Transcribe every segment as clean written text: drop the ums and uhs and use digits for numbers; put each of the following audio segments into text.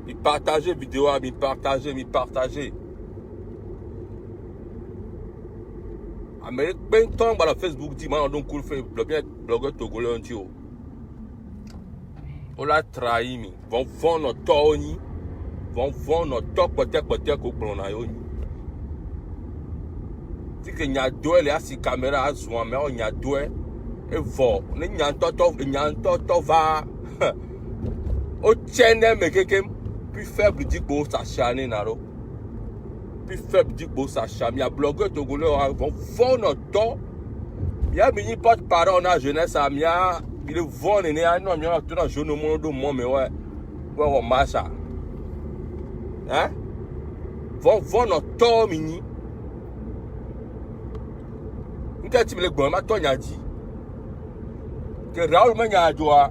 Mi partager vidéo, mi partager. Amérique ben temps dans Facebook dit moi donc cool fait blogueur togolais on tio. On l'a trahi mi. Vont vendre notre toni. Vont vendre notre top peut-être ko plona yo. Si que nya doe le asi caméra azwa mais on nya doe e vo. Ne nya toto va. O chene me kekem plus faible dit ko sa chane naro. Plus faible dit que ça chame. Il y a blogueur togolais vont vendre notre temps. Il y a mini porte-parole dans la jeunesse. Il y a il vend les néants. Non, il y a tout un jeune monde de moi mais ouais on marche ça. Hein? Vont vendre notre temps mini. Une fois tu me le bon, ma toi n'a dit que Raoul me n'a joie.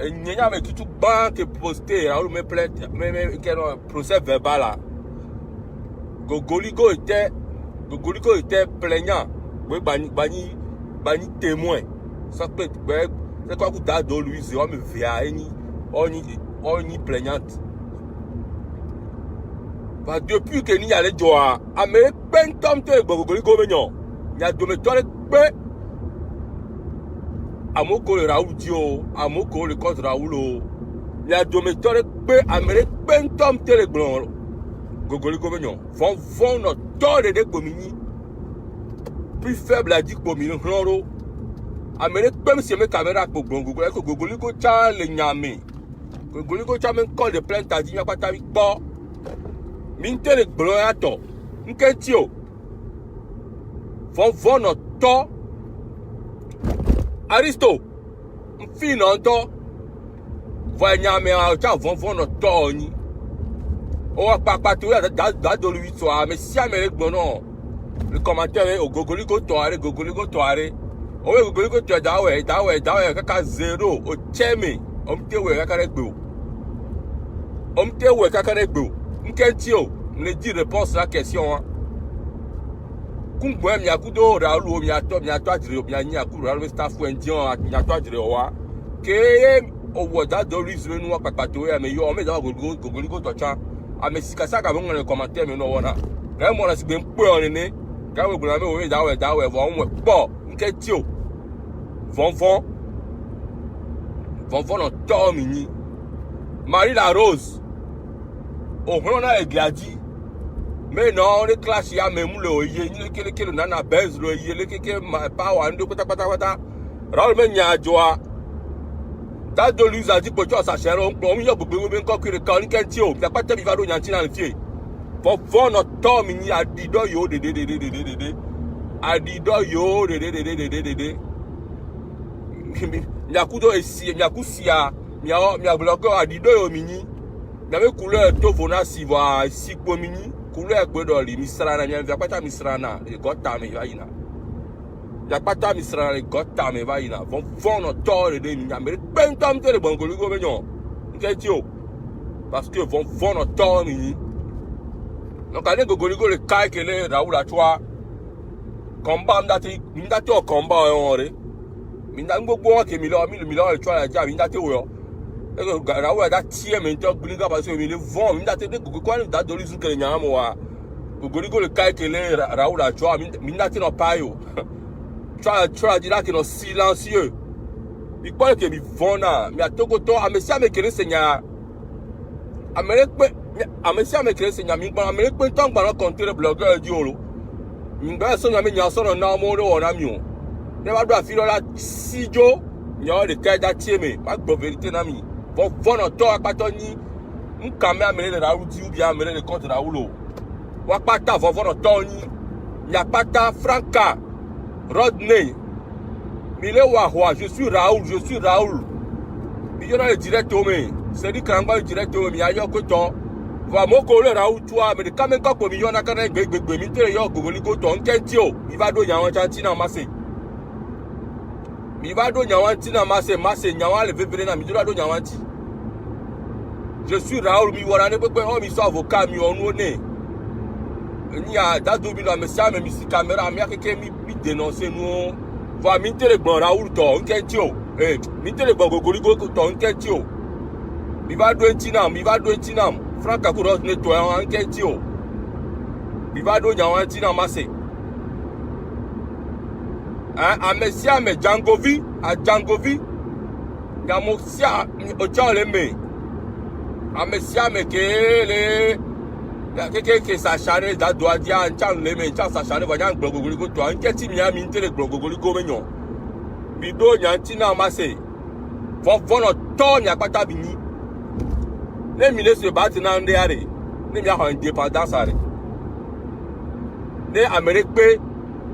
Et n'y a mais tout banque posté Raoul me plainte mais quel procès verbal là. Gogoligo était plaignant. Oui, bani témoin. Ça peut être c'est quoi que t'as de lui, c'est on me via on y plaignante. Bah depuis que ni allait joie, Amérique ben tom te Gogoligo mignon. Il y a de méthodes pe Amoko le Raoul Dio, Amoko le contre Raoul. Il y a de méthodes pe Amérique ben tom te le blanc. Gogoligo mignon. Vont notre temps de communis. Plus faible à 10 communis. Amérique, même si mes caméras pour Gogoligo t'a le nyame. Gogoligo t'a même col de plainte à 10 n'a pas ta vie. Bon. Minte le blanc à toi. N'ketio. Vont notre temps. Aristo. M'fine en temps. Voyez nyame à ta vont notre temps. On va pas tout dans lui soir mais si Amérique non le commentaire est au Gogoligo toare o Gogoligo to dawe kaka 0 o cheme omtewe kaka regbo nkentio ne dit réponse à la question kungwe mi akudo Raoul mi ato adire mi anya ku Raoul staff wendion mi ato adire wa ke o woda do lui zenu wa papato ya me yo me da Gogoligo to cha amesikasa ka bon le commentaire me no wona ga mo la si ben pe on ni ga we guna me we dawe vo po nketio von no to mini Marie la Rose o hona e gladi me no le clash ya me mu le oye ni kele nana benz lo ye le keke power ndo pata Raoul me nya joa ta de lui a dit que tu as sa chère on mi yo gbogbo be nko kire kan kenti o ta pata bi va do nyanti na fie for no to mi ni adido yo de adido yo de nyakudo esi nyakusia mia blogo adido yo mini na me couleur to vona si va si po mini couleur gbedo li misra na mia pata misra na e gota me va ina ya pata misra le gota me va ina von no to de mi Amérique ben tom te le Gogoligo mignon nketio parce que von no to mi donc allez Gogoligo le kai que le Raoul a toi combat ndati o combat on re minda ngogbo ke mi lo e toi la ja minda te wo Raoul da tie me to Gogoligo parce que mi le von minda te Gogoligo kwa da do lisu ke nyamo wa Gogoligo le kai que le Raoul a toi minda te no payo tu as dit là que non silencieux. Il parle que mi vona, mi atokoto, amesia me kere senya. Amesia me kere senya mi ba Amérique pe tang ba contre blogueur di olo. Mi ba so nya me nya so na mo do wona mi o. Ne ba do afilo la sijo, nya de kai da tie me, ba gbo vérité na mi. Vona to apato ni nkame Amérique de Raoul di ou bien Amérique de contre Raoul. Wa pata vona to ni. Nya pata Franca. Rodney, je suis Raoul. Il y a le direct au mais. C'est dit quand le direct au mais, il y a que ton. Va mon collègue Raoul, toi, mais quand même, quand il y a un canard, il y a Gogoligo, ton Kentio, il va donner un chantina massé. Il va donner un chantina massé, il y a le bébé, il va donner un chantina. Je suis Raoul, il y a un peu de avocat, il y a un nez. Il y a des doubles, mais ça, même ici, caméra, il y a quelqu'un qui dénonce nous. Va minter le bon Raoul, ton Kentio. Minter le bon Gogoligo, ton Kentio. Mi va do entinam. Franca kuro nettoyer en ketio. Mi va do nya entinam masse. A Messia me Djangovi, a Djangovi. Ya Moxia o chale me. A Messia me kele. Ya ke sa chare da do adia en chan le me chan sa chare va nya gbogogoli ko to en keti mi ami ntele gbogogoli ko menyo. Mi do nya entinam masse. Vono to nya pata bini. Ne mi ne se bat na nde are. Ne mi a indépendance are. Ne Amérique pe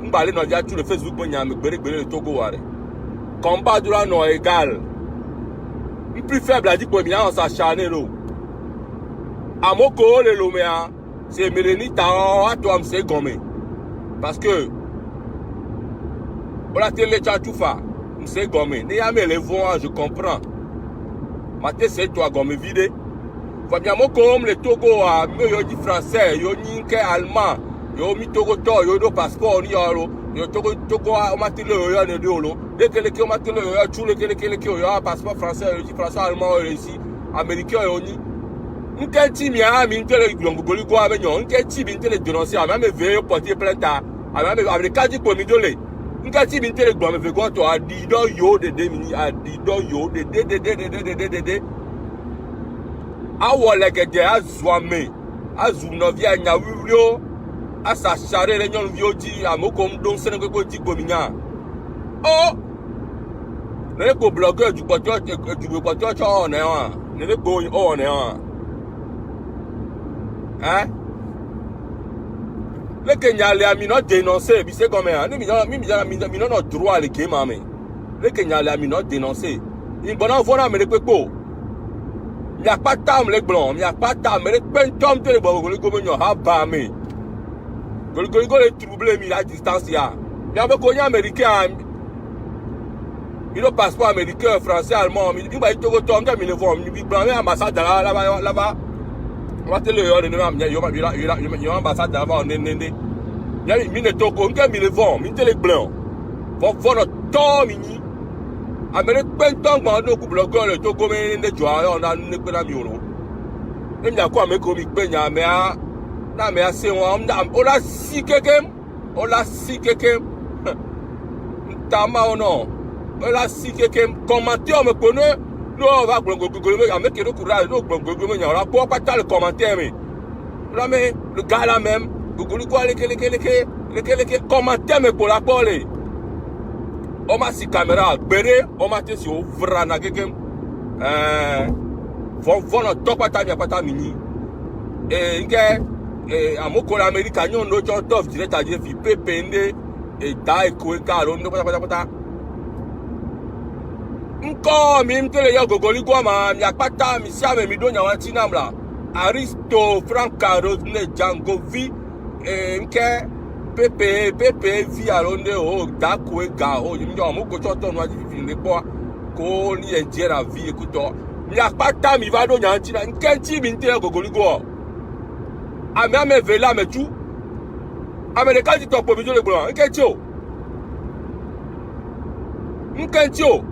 mbale no dia tu le Facebook mo nya me gbere le Togo are. Combat dura no égal. Mi plus faible a dit ko mi na sa chane lo. Amoko le lo mea, c'est Melenita a to am se gomé. Parce que on la télé tchatoufa, m'se gomé. Ne ya me le vont, je comprends. Maté c'est toi gomé vide. Faut bien mo comme le Togo a me yo di français, yo ni ke allemand. Yo mi Togo to yo do passeport ni yo yo Togo o matile yo ne do lo de kele ke o matile yo chule kele yo passeport français yo di français allemand yo ici américain yo ni nke ti mi a mi ntele gbongoli go abenyo nke ti bi ntele dénoncer a me ve porter plainte a me avec kadi ko mi dole nke ti bi ntele gbo me ve go to a di do yo de mini a di do yo de awo legede azuame azumnovia nya wiwrio asa chare le nyon viodi amoko mdon sene ko di gominya o ne ko blogger du poto cho ne wa ne ko o ne wa le Kenya le ami no dénoncer bi c'est comme mi no droit le ke mame le Kenya le ami no dénoncer in bona vona me le pepo mi a pas tam le blanc mi a pas tam le pentom te le bogolo gomenyo ha ba me Golgoligo le troublé mi la distance ya. Il y a beaucoup d'Américains. Il a passeport américain, français, allemand. Il va y togo tom mi le voit. Il va y ambassade là-bas. On va te le il y a ambassade là-bas on est. Il ne togo mi le voit. Mi te le blanc. Faut le temps mini. Amérique penton bando ku blogueur le togo me ne joie on a ne pena mi ono. Il y a quoi me komi penya me a na me ase won ola si kekem tama ono ola si kekem commentaire me connaît no va gbongogo me avec le courage no gbongogo me nya pour pas le commentaire me là mais le gars là même gogoli quoi les commentaire me pour la parler on m'a si caméra béré on m'a te si ouvra na kekem vont no topata mi pata mini amoko l'Américain no tof direct à dire fi pepende et dai ko karo ndo pata nko mi mtele ya gogoli kwa ma mi akpata mi siame mi do nya wanti namla Aristo Franca Rosne Djangovi nke pepe vi alonde o da ko ga o mi amoko choto no adi fi le po ko ni enjera vi ekuto mi akpata mi va do nya wanti na nkenti mi mtele gogoli kwa ame vela me tu ame de kati to po mi le gbon nkentio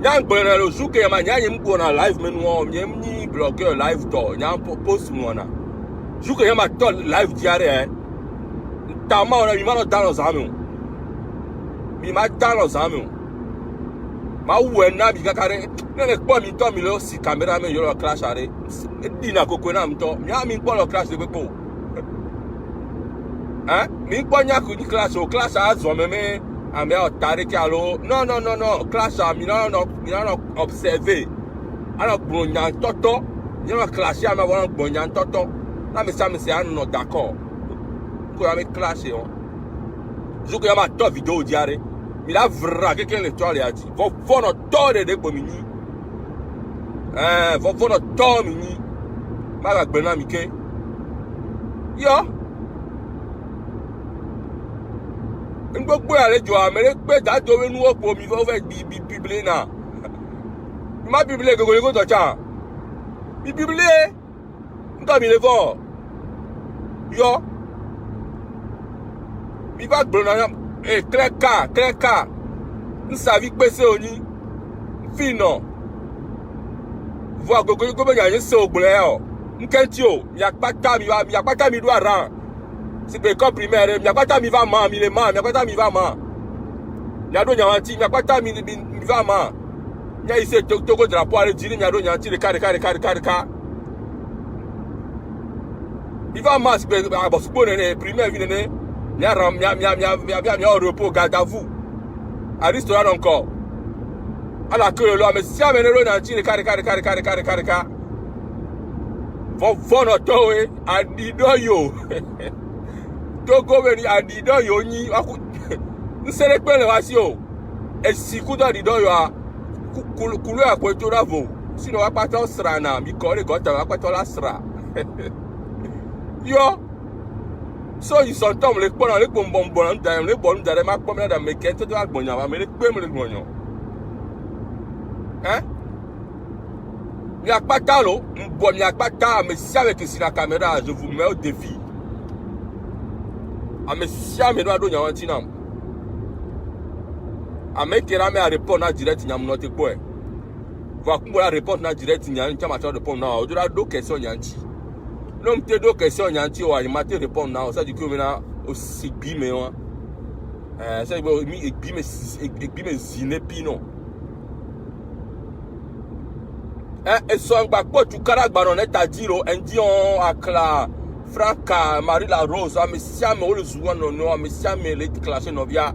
nyang gbere lo suke ma nyanyim ko na live men wo nyem ni blogger live to nyang post mo na suke ya ma to live diare ta ma ona mi ma no dalo zamu mi ma dalo zamu ma we na bi kakare ne po mi to mi lo si camera me yo lo crash are di na koko na mto mi a mi po lo crash de pepo mi po nya ku di class o class azo me ame o tare ki alo no class mi no observer ana gbonya toto ni no class ya ma won gbonya toto na mi sa mi se anu no d'accord ko ya mi class yo zuko ya ma to video diare mi la vra quelqu'un le toile a dit faut no to de bomini faut no to mini ma ga gbena mi ke yo gbogbo àlejò Amérique pé dájọ́ wé nu ọ̀pọ̀ mi fẹ́ bíbélé náà má bíbélé gògòlè kó tọ̀cha bí bíbélé nǹkan mi lè fọ́ yọ bí bá gbọ́nà náà kílẹ̀ká ń sàbí pèsè òní fìnà Voir gogo nya yese ogbole o. Nkentio, mi akpata mi do aran. C'est école primaire, mi akpata mi va ma, mi le ma, mi akpata mi va ma. Nyado nyanti, mi akpata mi va ma. Nya ise togo drapeau ale diri nyado nyanti le ka. Mi va ma, c'est ba supo ne primaire vi ne. Mi au repos, garde à vous. À restaurant encore. À la queue là, mais si amène le nyanti le ka. Von otowe adidoyo. Togo veni adidoyo ni aku. Nsele pele wasio. Esikudo adidoyo a kulu akweto ravo. Sino apata osra na mi kore gota apata la sra. Yo. So you son tom le pona le bombon ndam le bon ndare ma pom na da mekento to agbonya wa me le pe me le gbonyo. Hein? Mi akpata lo, mbo mi akpata, mais si avec ici la caméra, je vous mets au défi. Mais si à mes doigts d'eau, il y a un mais qui a répondre en direct, il y a un autre point. Voir comment la répondre en direct, il y a un matière de répondre. Non, il y a deux questions, il y a un petit. Non, il y a deux questions, il y a un petit, il m'a répondre. Non, ça dit que maintenant, aussi bimé, ça dit que bimé ziné pino. Et son bakpo tu caragba non est à dire Indion akla Franca Marie la Rose a messia me le zuwa non a messia me le déclaration novia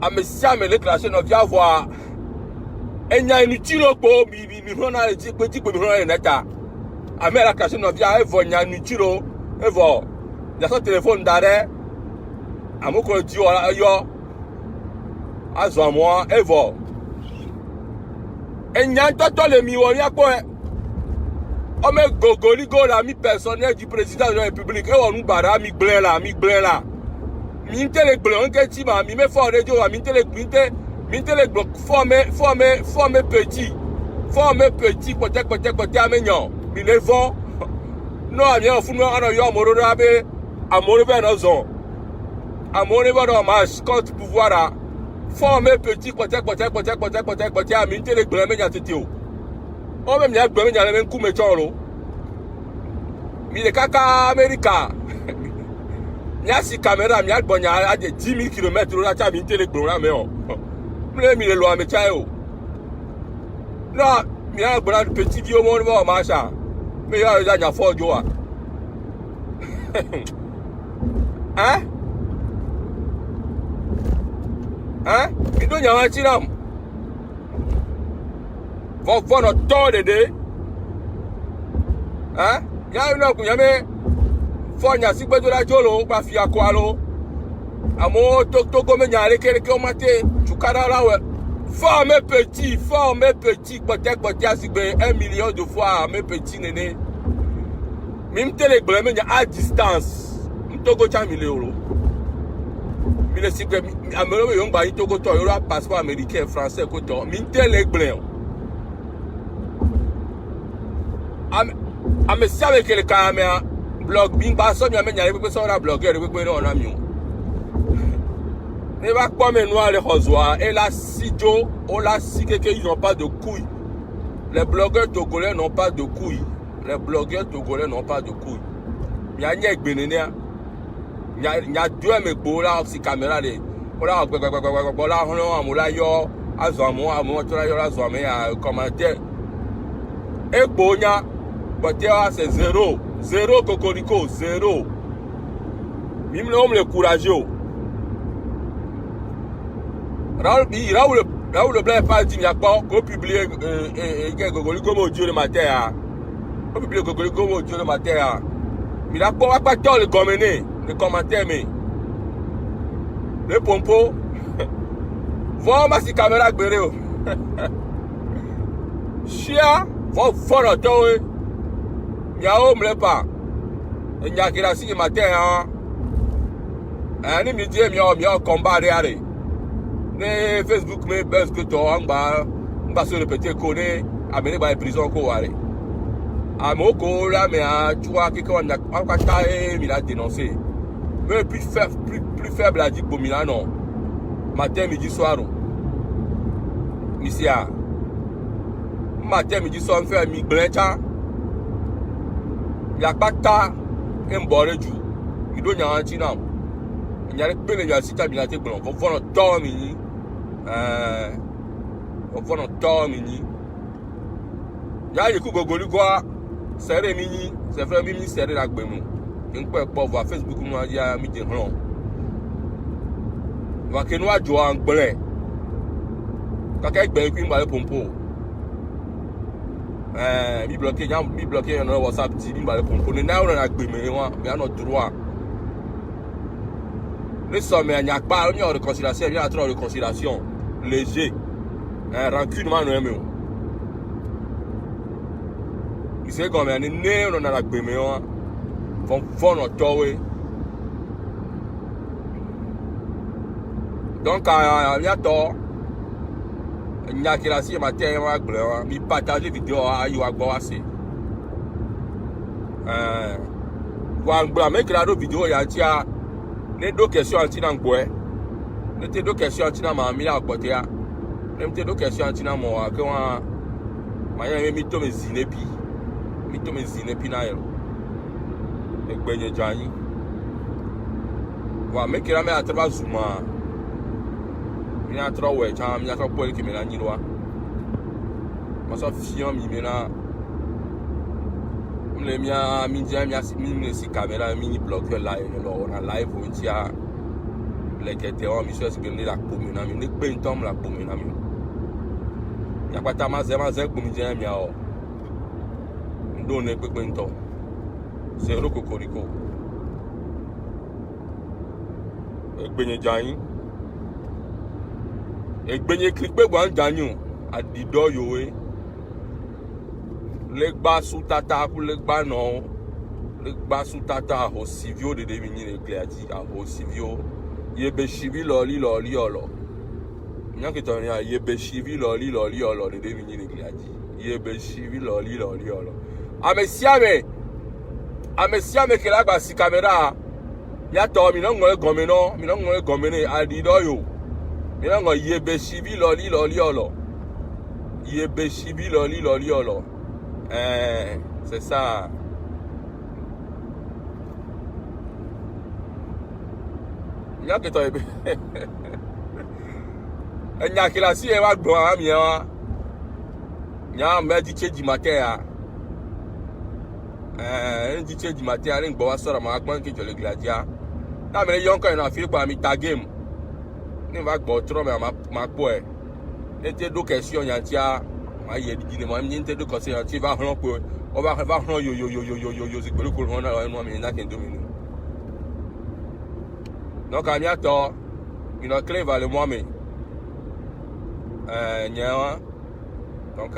a messia me le déclaration novia voir enya inutile po mi hona le petit po mi hona neta a me la déclaration novia e vonya inutile e vo ya son téléphone d'arrêt amoko di ora yo azo moi e vo et n'y a pas de miroir quoi. On met gogoligo l'ami personnel du président de la République. Et on nous barra mi blé là. Minte les blés, on qu'est-ce ma mi me fort radio, minte les blocs, former petit, côté amignon. Mi les vont. Non, amien fou non ana yo moro rabe, amoro ben ozon. Amoro ben on marche contre pouvoir là. Former petit côté ami tele gbeme nya tetio o même nya gbeme nya le nku me choro mi le kaka America nya si caméra mi agbonya a de 10 000 km la cha mi tele gbora me o mi le lo ame cha o no mi a gbora petit dio mo mo ma sha me yo ja nya fo jo a hein hein? Il doit y avoir un tiram. Faut voir notre temps de dé. Hein? Il y a une autre, il y a un faut y a si peu de la jolo, pas fier à quoi l'eau. À mon toc comme il y a les quelques au matin, tu cadres là, ouais. Forme petit, peut-être, si 1 million de fois, mes petits nénés. Même télégramme, il y a à distance. M'togo 100 000 €. Le secret amelo yo ngba ito ko to yo passeport américain français ko to mi tele gblem am si avec le caméra blog bi ba so mi amenya pe so ra blogger pe no na mi o ne va pas me noir les rosoir et la sijo o la si que ils n'ont pas de couilles. Les blogueurs togolais n'ont pas de couilles. Mi anya egbenene nya deux me bola si caméra de ola bola hono amula yo azomo tora yo azomo ya commentaire e bonya botea c'est 0 cocorico 0 mime le courageux Raoul Blanc pas dit n'a pas qu'on publier cocorico mo Dieu le matin on publier cocorico mo Dieu le matin mais là pas tant le commenter les commentaires, mais le pompo, voilà si caméra gbere. Chia, faut fort toi. Yao me pas. Il y a qui la signe matin hein. Un midi mi combat réaré. Ne Facebook me buzz que toi en bas sur le petit connaît amené par prison ko ware. Amoko là mais tu vois que on a taillé il a dénoncé. Mais plus faible à dire pour Milano. Matin, midi, soir. Missia. matin midi soir on fait mi glencha ya pata embore ju ido nya anti na nya le pele ya sita bi na te gbon fo no to mi ni fo no to mi ni ya ye ku gogoli gwa sere mi ni se fere mi ni sere la gbe mu npe po va Facebook mu ya mi je hàn wa ke no ajo an gbere kaka egbe ku ngba le pompo mi bloqué no WhatsApp ti mi ngba le pompo ni na na gbe mi won mi ano droit le somme anya pa ni réconciliation bien trop réconciliation léger rancune ma no eme il sait comme ni ne no na gbe mi won fon no towe donc ya to nya kila si matin wa gble wa mi partager vidéo ayi wa gbo wa se wa gbo me kila do vidéo ya ti a ne do question anti na gbo ne te do question anti na ma mi la gbo te ya ne te do question anti na mo wa ke wa ma ya mi to me zinepi na yo egbenye janyi wa me kila me atraba zuma mi a trop ouais cham mi a trop poli ki me na nyirwa ma so fion mi me na mle mi a mi jam ya mi si camera mi ni block live no na live o tia le kete o mi so si ke ni la po mi na mi ni pe ntom la po mi na mi ya pata ma ze po mi jam ya o ndo ne pe ntom c'est ro kokoriko egbenye janyi egbenye klikpe gwa njanyu adido yowe legba sutata ku legba no legba sutata ho sivio de devini le kleati a ho sivio yebe shivi loli olo nyanke to ni yebe shivi loli olo de devini le kleati yebe shivi loli olo amesiame ke la gba si camera ya to mi no ngore gomene adido yo mi no ngo yebe shivi loli olo yebe shivi loli olo c'est ça nya ke to ebe nya ke la si e wa gbon ami wa nya me di change matin ya di change matin ari ngbo wa sora ma gbon ke jole gladia ta me yon kan na fi pa mi ta game ni va gbo tro me ma po e te do question yan tia ma ye di ni mo mi te do question yan ti va hran po o va hran yo si pelu ko hran na enu mi na ken do mi donc a mi ato mi no clé le moi me nya donc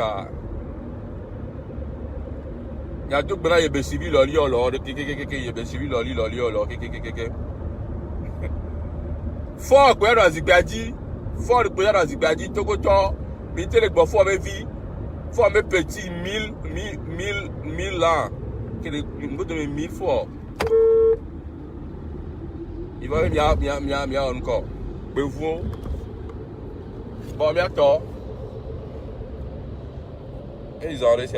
ya do bra ye be civil loli olo de ke ye be civil loli olo ke fo gbe ra zigbaji togoto mi tele gbo fo me vi fo me petit 1000 là que le mbodo me 1000 fo il va bien encore be vous bon bientôt et ils ont réussi